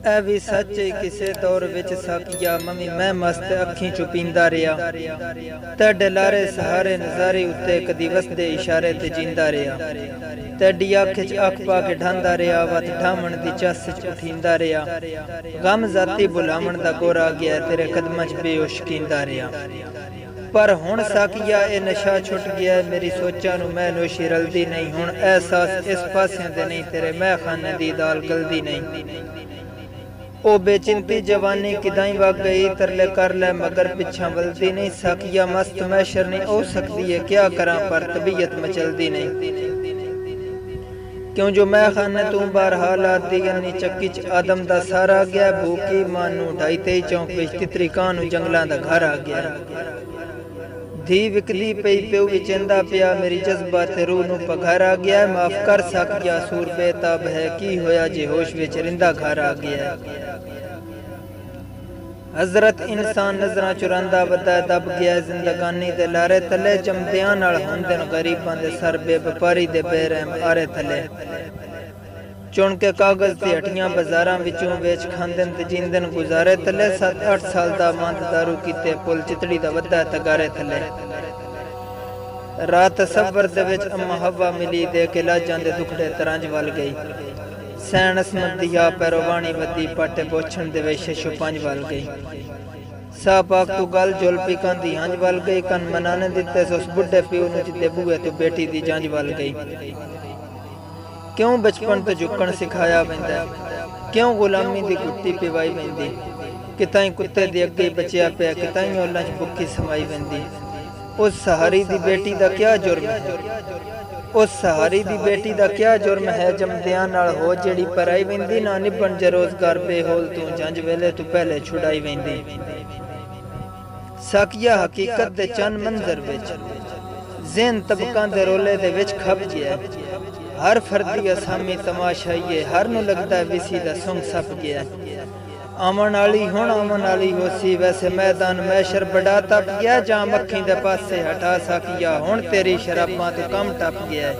ऐ भी सच किसे दौर विच साकिया मम्मी मैं मस्त अखीं चुपींदा रहा तेडे लारे सहारे नज़ारे उत्ते कदी वसदे इशारे ते जींदा रहा तेडी अख च अख पा के ढांदा रहा वत ढामण दी चस च उठींदा रहा गम जाती बुलावण दा गोरा गया तेरे कदमां च बेहोश कींदा रहा पर हुण साकिया ए नशा छुट गया मेरी सोचां नूं मैं नोशी रलदी नहीं हुण एहसास इस पासियां ते नहीं तेरे मैं खाने दी दाल गलदी नहीं ओ बेचिंती जवानी किदाई वग गई तरले कर ले मगर पिछा बलती नहीं साकिया मस्त मैशर नहीं हो सकती है क्या करा पर तबीयत मचलती नहीं क्यों जो मैं खाने तू बहरहाल आती अन्नी चक्की च आदम दा सारा गया भूखी मानू ढाई तेई चौंक विच तितरी कानू जंगलां दा घर आ गया धी विकदी पई प्यो विचेंदा पिया मेरी जज्बा ते रूह नूं पघार आ गया माफ कर साकिया सूर बेताब है की होया जे होश विच रिंदा घर आ गया हजरत इंसान नजरां चुरांदा वदा दब गया जिंदगानी दे लारे तले जमदियां नाल हुंदे गरीबां दे सर बेवपारी दे बेरहम आरे थले चुन के कागज दी हट्टियां बाजारां विचों वेच खांदन ते जींदन गुजारे तले 7-8 साल दा मंद दारू कीते पुल चितड़ी दा वदा तगारे थले रात सबर दे विच अम्मा हवा मिली दे के लाजां दे दुखड़े तरंज वल गई सैन असमत दी आ पैरोवाणी वदी पाटे पोछण दे वे शशो पंज वल गई सा पाक तू गल जुल पिकां दी हंज वल गई कन मनाने दिते उस बुढ़े प्यो नूं जिते बूए तू बेटी दी जंज वल गई क्यों बचपन तो झुकण सिखाया वेंदा क्यों गुलामी दी गुट्टी पिवाई वेंदी किताई कुत्ते दे अगे बचिया पिया किताई औलां च भुक्खी समाई वेंदी उस सहारी दी बेटी दा क्या जुर्म है उस सहारी दी बेटी दा क्या जुर्म है जमदियां नाल हो जेड़ी पराई वेंदी ना निभण जे रोजगार बेहोल तू जंज वेले तू पहले छुड़ाई वेंदी साकिया हकीकत दे चंद मंजर विच ज़हन तबकां दे रोले दे विच खप गया हर फर्दी असामी तमाशाइए हर नू लगदा विसी दा सुंग सप गया आमन आली हुण आमन आली होसी वैसे मैदान मैशर बड़ा तप गया जां मक्खी दे पासे हटा सकिया हुण तेरी शराबां तो कम टप गया